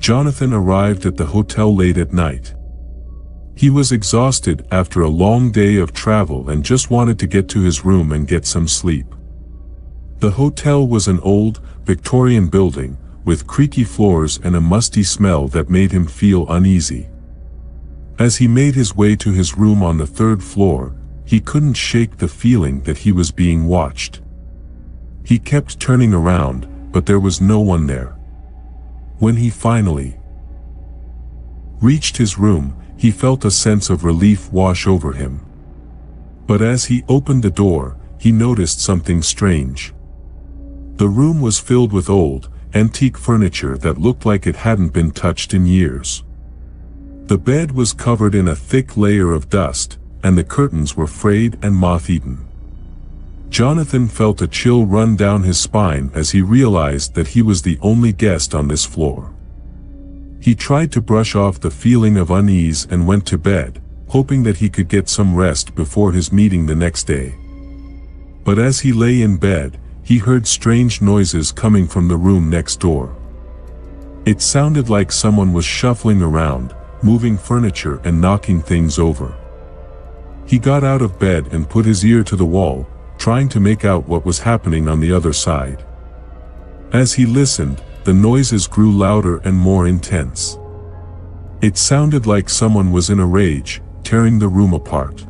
Jonathan arrived at the hotel late at night. He was exhausted after a long day of travel and just wanted to get to his room and get some sleep. The hotel was an old, Victorian building, with creaky floors and a musty smell that made him feel uneasy. As he made his way to his room on the 3rd floor, he couldn't shake the feeling that he was being watched. He kept turning around, but there was no one there. When he finally reached his room, he felt a sense of relief wash over him. But as he opened the door, he noticed something strange. The room was filled with old, antique furniture that looked like it hadn't been touched in years. The bed was covered in a thick layer of dust, and the curtains were frayed and moth-eaten. Jonathan felt a chill run down his spine as he realized that he was the only guest on this floor. He tried to brush off the feeling of unease and went to bed, hoping that he could get some rest before his meeting the next day. But as he lay in bed, he heard strange noises coming from the room next door. It sounded like someone was shuffling around, moving furniture and knocking things over. He got out of bed and put his ear to the wall, trying to make out what was happening on the other side. As he listened, the noises grew louder and more intense. It sounded like someone was in a rage, tearing the room apart.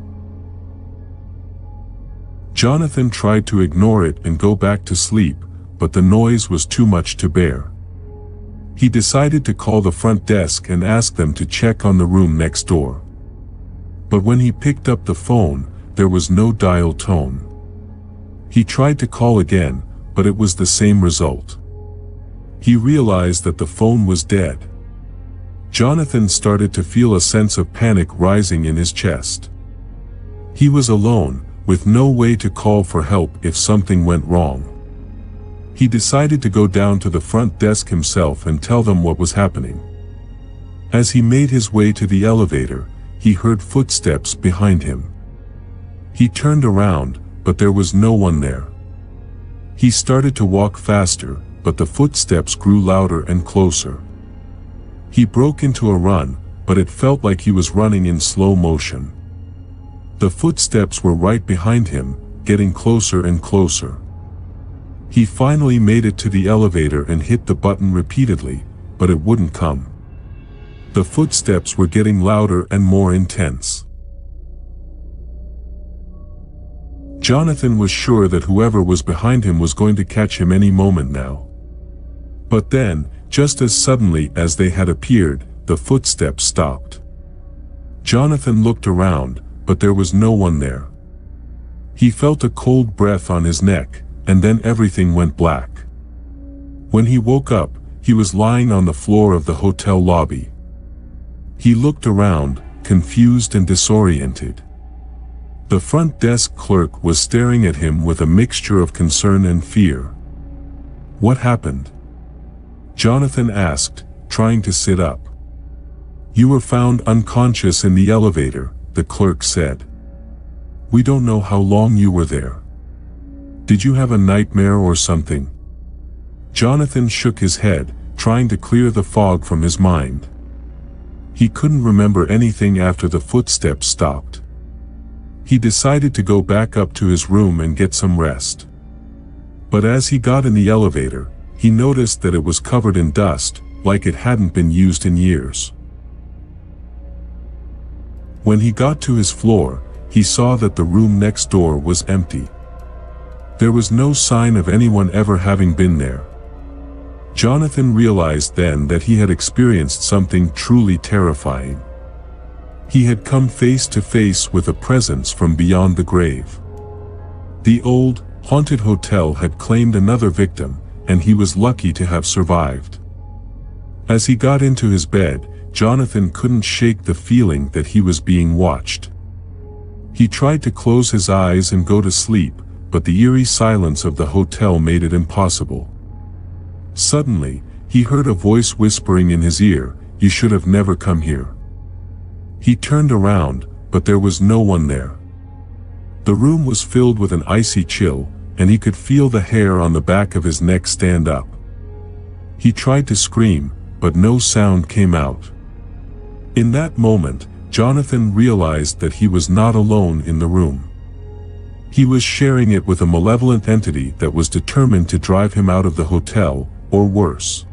Jonathan tried to ignore it and go back to sleep, but the noise was too much to bear. He decided to call the front desk and ask them to check on the room next door. But when he picked up the phone, there was no dial tone. He tried to call again, but it was the same result. He realized that the phone was dead. Jonathan started to feel a sense of panic rising in his chest. He was alone, with no way to call for help if something went wrong. He decided to go down to the front desk himself and tell them what was happening. As he made his way to the elevator, he heard footsteps behind him. He turned around, but there was no one there. He started to walk faster, but the footsteps grew louder and closer. He broke into a run, but it felt like he was running in slow motion. The footsteps were right behind him, getting closer and closer. He finally made it to the elevator and hit the button repeatedly, but it wouldn't come. The footsteps were getting louder and more intense. Jonathan was sure that whoever was behind him was going to catch him any moment now. But then, just as suddenly as they had appeared, the footsteps stopped. Jonathan looked around, but there was no one there. He felt a cold breath on his neck, and then everything went black. When he woke up, he was lying on the floor of the hotel lobby. He looked around, confused and disoriented. The front desk clerk was staring at him with a mixture of concern and fear. "What happened?" Jonathan asked, trying to sit up. "You were found unconscious in the elevator," the clerk said. "We don't know how long you were there. Did you have a nightmare or something?" Jonathan shook his head, trying to clear the fog from his mind. He couldn't remember anything after the footsteps stopped. He decided to go back up to his room and get some rest. But as he got in the elevator, he noticed that it was covered in dust, like it hadn't been used in years. When he got to his floor, he saw that the room next door was empty. There was no sign of anyone ever having been there. Jonathan realized then that he had experienced something truly terrifying. He had come face to face with a presence from beyond the grave. The old, haunted hotel had claimed another victim, and he was lucky to have survived. As he got into his bed, Jonathan couldn't shake the feeling that he was being watched. He tried to close his eyes and go to sleep, but the eerie silence of the hotel made it impossible. Suddenly, he heard a voice whispering in his ear, "You should have never come here." He turned around, but there was no one there. The room was filled with an icy chill, and he could feel the hair on the back of his neck stand up. He tried to scream, but no sound came out. In that moment, Jonathan realized that he was not alone in the room. He was sharing it with a malevolent entity that was determined to drive him out of the hotel, or worse.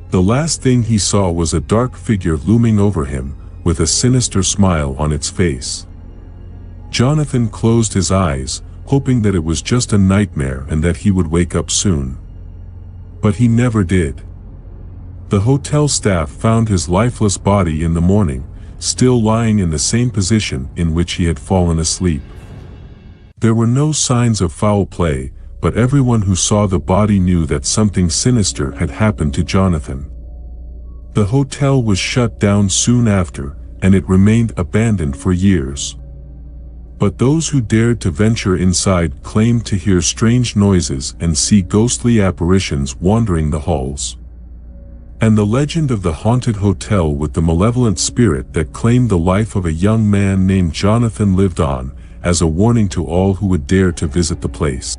The last thing he saw was a dark figure looming over him, with a sinister smile on its face. Jonathan closed his eyes, hoping that it was just a nightmare and that he would wake up soon. But he never did. The hotel staff found his lifeless body in the morning, still lying in the same position in which he had fallen asleep. There were no signs of foul play, but everyone who saw the body knew that something sinister had happened to Jonathan. The hotel was shut down soon after, and it remained abandoned for years. But those who dared to venture inside claimed to hear strange noises and see ghostly apparitions wandering the halls. And the legend of the haunted hotel with the malevolent spirit that claimed the life of a young man named Jonathan lived on, as a warning to all who would dare to visit the place.